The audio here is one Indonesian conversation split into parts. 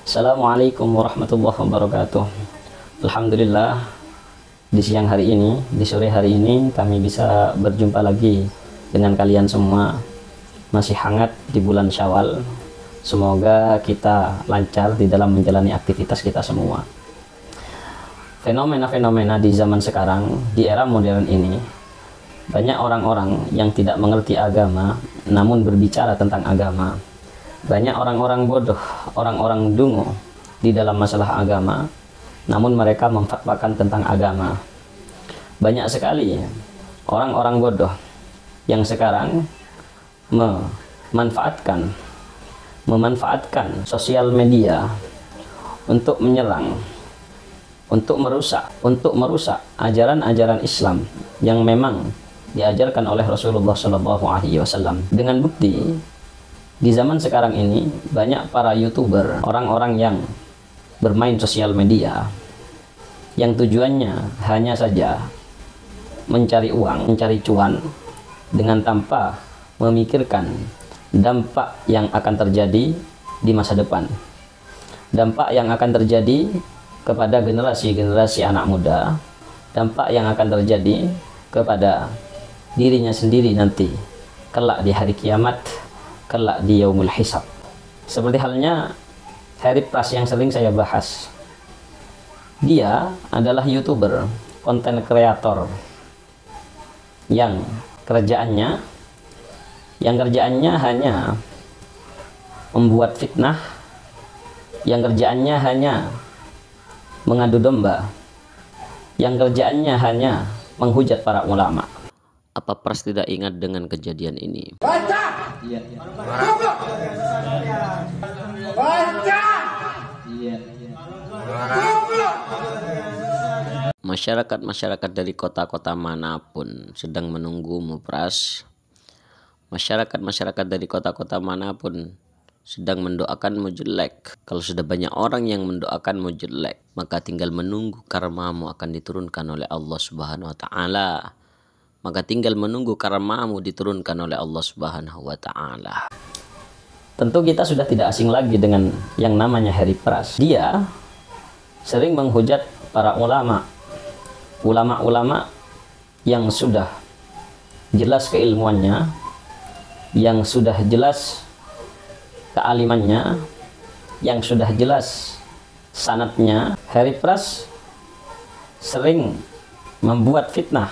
Assalamualaikum warahmatullahi wabarakatuh. Alhamdulillah, di siang hari ini, di sore hari ini kami bisa berjumpa lagi dengan kalian semua. Masih hangat di bulan Syawal. Semoga kita lancar di dalam menjalani aktivitas kita semua. Fenomena-fenomena di zaman sekarang, di era modern ini, banyak orang-orang yang tidak mengerti agama namun berbicara tentang agama. Banyak orang-orang bodoh, orang-orang dungu di dalam masalah agama, namun mereka memfatwakan tentang agama. Banyak sekali orang-orang bodoh yang sekarang memanfaatkan sosial media untuk menyerang, untuk merusak ajaran-ajaran Islam yang memang diajarkan oleh Rasulullah SAW. Dengan bukti, di zaman sekarang ini banyak para YouTuber, orang-orang yang bermain sosial media yang tujuannya hanya saja mencari uang, mencari cuan, dengan tanpa memikirkan dampak yang akan terjadi di masa depan, dampak yang akan terjadi kepada generasi-generasi anak muda, dampak yang akan terjadi kepada dirinya sendiri nanti kelak di hari kiamat, kelak di yaumul hisab. Seperti halnya Harry Pras yang sering saya bahas. Dia adalah YouTuber, konten kreator yang kerjaannya hanya membuat fitnah, yang kerjaannya hanya mengadu domba, yang kerjaannya hanya menghujat para ulama. Apa Pras tidak ingat dengan kejadian ini? Baca! Iya. Baca! Iya. Masyarakat dari kota-kota manapun sedang menunggumu, Pras. Masyarakat dari kota-kota manapun sedang mendoakanmu jelek. Kalau sudah banyak orang yang mendoakanmu jelek, maka tinggal menunggu karmamu akan diturunkan oleh Allah Subhanahu wa Ta'ala. Maka tinggal menunggu karmamu diturunkan oleh Allah Subhanahu wa Ta'ala. Tentu kita sudah tidak asing lagi dengan yang namanya Harry Pras. Dia sering menghujat para ulama yang sudah jelas keilmuannya, yang sudah jelas kealimannya, yang sudah jelas sanadnya. Harry Pras sering membuat fitnah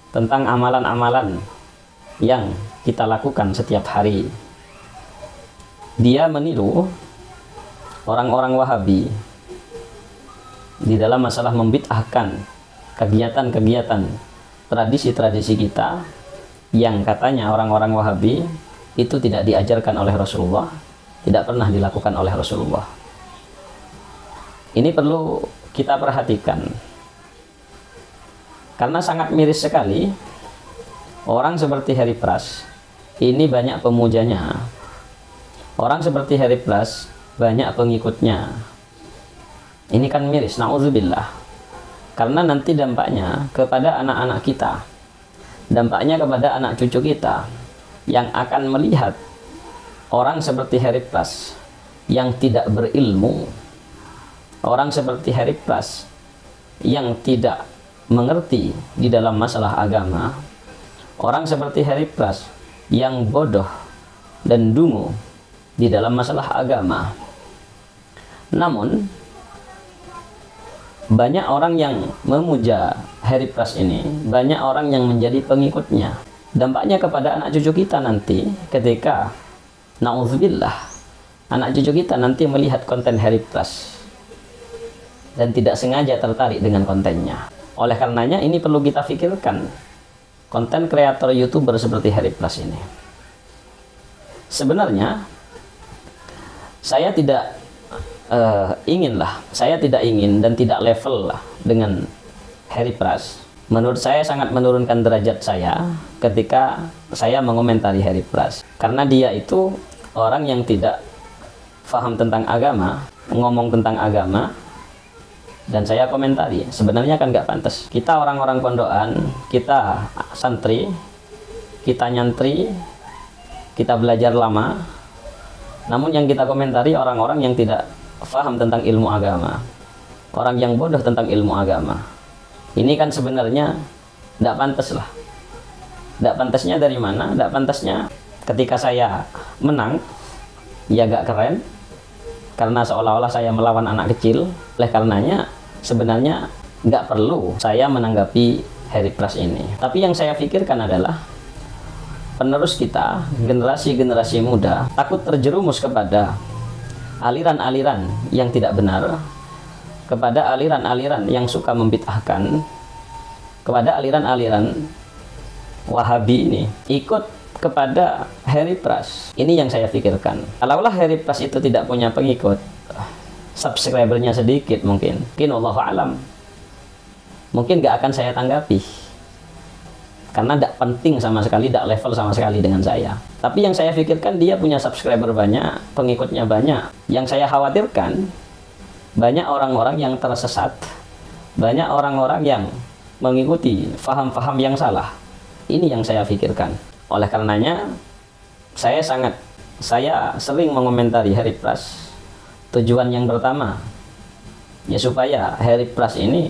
tentang amalan-amalan yang kita lakukan setiap hari. Dia meniru orang-orang Wahabi di dalam masalah membid'ahkan kegiatan-kegiatan, tradisi-tradisi kita yang katanya orang-orang Wahabi itu tidak diajarkan oleh Rasulullah, tidak pernah dilakukan oleh Rasulullah. Ini perlu kita perhatikan. Karena sangat miris sekali orang seperti Harry Pras ini banyak pemujanya. Orang seperti Harry Pras banyak pengikutnya. Ini kan miris, na'udzubillah. Karena nanti dampaknya kepada anak-anak kita, dampaknya kepada anak cucu kita yang akan melihat orang seperti Harry Pras yang tidak berilmu, orang seperti Harry Pras yang tidak mengerti di dalam masalah agama, orang seperti Harry Pras yang bodoh dan dungu di dalam masalah agama. Namun banyak orang yang memuja Harry Pras ini, banyak orang yang menjadi pengikutnya. Dampaknya kepada anak cucu kita nanti ketika na'udzubillah anak cucu kita nanti melihat konten Harry Pras dan tidak sengaja tertarik dengan kontennya. Oleh karenanya ini perlu kita pikirkan konten kreator YouTuber seperti Harry Pras ini. Sebenarnya saya tidak ingin dan tidak level lah dengan Harry Pras. Menurut saya sangat menurunkan derajat saya ketika saya mengomentari Harry Pras. Karena dia itu orang yang tidak paham tentang agama, ngomong tentang agama, dan saya komentari, sebenarnya kan nggak pantas. Kita orang-orang pondokan, kita santri, kita nyantri, kita belajar lama, Namun yang kita komentari orang-orang yang tidak paham tentang ilmu agama, orang yang bodoh tentang ilmu agama. Ini kan sebenarnya tidak pantas lah. Tidak pantasnya dari mana? Tidak pantasnya ketika saya menang, ya gak keren, karena seolah-olah saya melawan anak kecil. Oleh karenanya sebenarnya nggak perlu saya menanggapi Harry Pras ini. Tapi yang saya pikirkan adalah penerus kita, generasi-generasi muda, takut terjerumus kepada aliran-aliran yang tidak benar, kepada aliran-aliran yang suka membid'ahkan, kepada aliran-aliran Wahabi ini, ikut kepada Harry Pras. Ini yang saya pikirkan. Kalaulah Harry Pras itu tidak punya pengikut, subscribernya sedikit mungkin Allahu alam, mungkin gak akan saya tanggapi, karena tidak penting sama sekali, tidak level sama sekali dengan saya. Tapi yang saya pikirkan, dia punya subscriber banyak, pengikutnya banyak. Yang saya khawatirkan, banyak orang-orang yang tersesat, banyak orang-orang yang mengikuti faham-faham yang salah. Ini yang saya pikirkan. Oleh karenanya saya sering mengomentari Harry Pras. Tujuan yang pertama ya supaya Harry Pras ini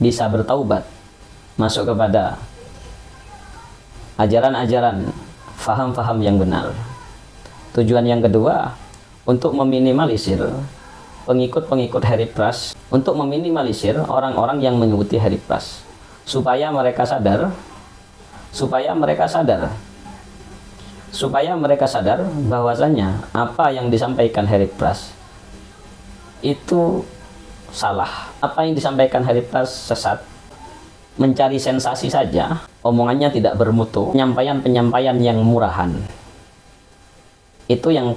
bisa bertaubat, masuk kepada ajaran-ajaran, faham-faham yang benar. Tujuan yang kedua, untuk meminimalisir pengikut-pengikut Harry Pras, untuk meminimalisir orang-orang yang mengikuti Harry Pras, supaya mereka sadar bahwasanya apa yang disampaikan Harry Pras itu salah, apa yang disampaikan Harry Pras sesat, mencari sensasi saja, omongannya tidak bermutu, penyampaian yang murahan. Itu yang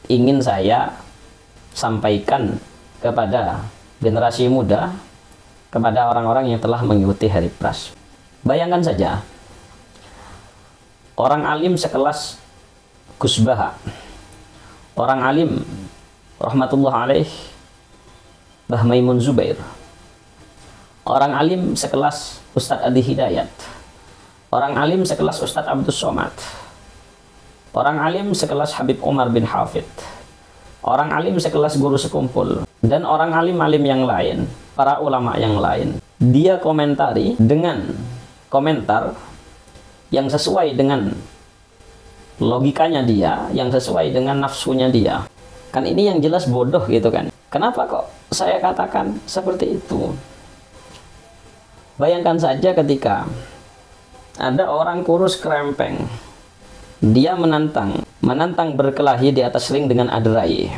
ingin saya sampaikan kepada generasi muda, kepada orang-orang yang telah mengikuti Harry Pras. Bayangkan saja, orang alim sekelas Gus Baha, orang alim rahmatullah alaih Mbah Maimun Zubair, orang alim sekelas Ustadz Adi Hidayat, orang alim sekelas Ustadz Abdus Somad, orang alim sekelas Habib Umar bin Hafid, orang alim sekelas Guru Sekumpul, dan orang alim-alim yang lain, para ulama yang lain. Dia komentari dengan komentar yang sesuai dengan logikanya dia, yang sesuai dengan nafsunya dia. Kan ini yang jelas bodoh gitu kan. Kenapa kok saya katakan seperti itu? Bayangkan saja ketika ada orang kurus krempeng, dia menantang berkelahi di atas ring dengan aderai.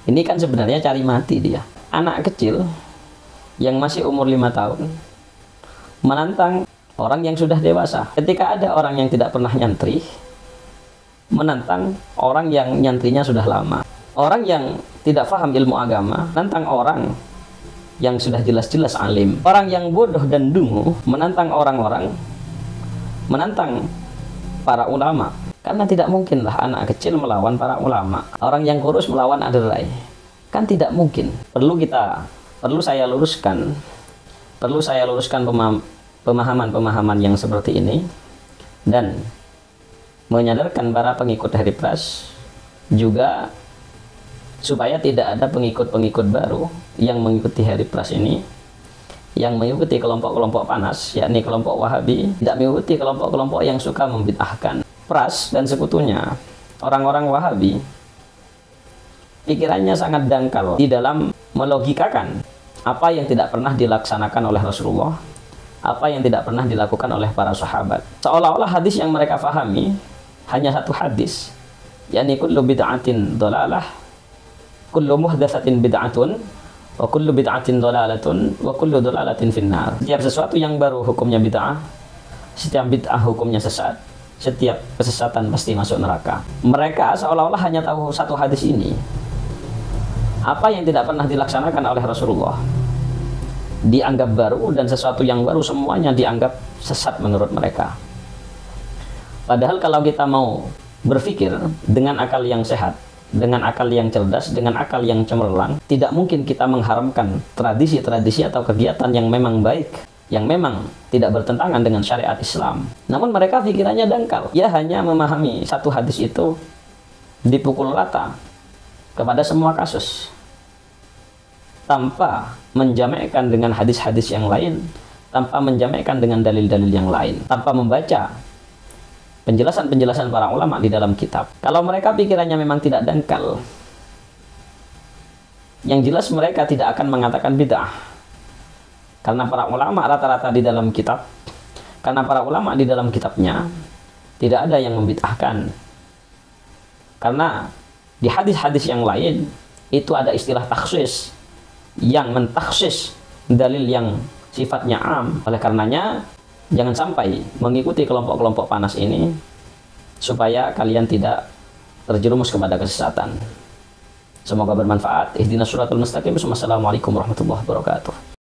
Ini kan sebenarnya cari mati dia. Anak kecil yang masih umur 5 tahun menantang orang yang sudah dewasa. Ketika ada orang yang tidak pernah nyantri menantang orang yang nyantrinya sudah lama. Orang yang tidak paham ilmu agama menantang orang yang sudah jelas-jelas alim. Orang yang bodoh dan dungu menantang menantang para ulama. Karena tidak mungkinlah anak kecil melawan para ulama. Orang yang kurus melawan aderai. Kan tidak mungkin. Perlu saya luruskan pemahaman-pemahaman yang seperti ini, dan menyadarkan para pengikut Harry Pras juga supaya tidak ada pengikut-pengikut baru yang mengikuti Harry Pras ini, yang mengikuti kelompok-kelompok panas, yakni kelompok Wahabi, tidak mengikuti kelompok-kelompok yang suka membid'ahkan. Pras dan sekutunya, orang-orang Wahabi, pikirannya sangat dangkal di dalam melogikakan apa yang tidak pernah dilaksanakan oleh Rasulullah, apa yang tidak pernah dilakukan oleh para sahabat. Seolah-olah hadis yang mereka fahami hanya satu hadis, yakni kullu bid'atin dhalalah, kullu muhdatsatin bid'atun, wa kullu bid'atin dhalalatun, wa kullu dhalalatin finnar. Setiap sesuatu yang baru hukumnya bid'ah, setiap bid'ah hukumnya sesat, setiap kesesatan pasti masuk neraka. Mereka seolah-olah hanya tahu satu hadis ini, apa yang tidak pernah dilaksanakan oleh Rasulullah dianggap baru, dan sesuatu yang baru semuanya dianggap sesat menurut mereka. Padahal kalau kita mau berpikir dengan akal yang sehat, dengan akal yang cerdas, dengan akal yang cemerlang, tidak mungkin kita mengharamkan tradisi-tradisi atau kegiatan yang memang baik, yang memang tidak bertentangan dengan syariat Islam. Namun mereka pikirannya dangkal. Ya hanya memahami satu hadis itu dipukul rata kepada semua kasus tanpa menjamakkan dengan hadis-hadis yang lain, tanpa menjamakkan dengan dalil-dalil yang lain, tanpa membaca penjelasan-penjelasan para ulama di dalam kitab. Kalau mereka pikirannya memang tidak dangkal, yang jelas mereka tidak akan mengatakan bid'ah. Karena para ulama rata-rata di dalam kitab, karena para ulama di dalam kitabnya tidak ada yang membid'ahkan. Karena di hadis-hadis yang lain itu ada istilah takhsis yang mentakhsis dalil yang sifatnya am. Oleh karenanya jangan sampai mengikuti kelompok-kelompok panas ini supaya kalian tidak terjerumus kepada kesesatan. Semoga bermanfaat. Ihdinas siratal mustaqim. Wassalamualaikum warahmatullahi wabarakatuh.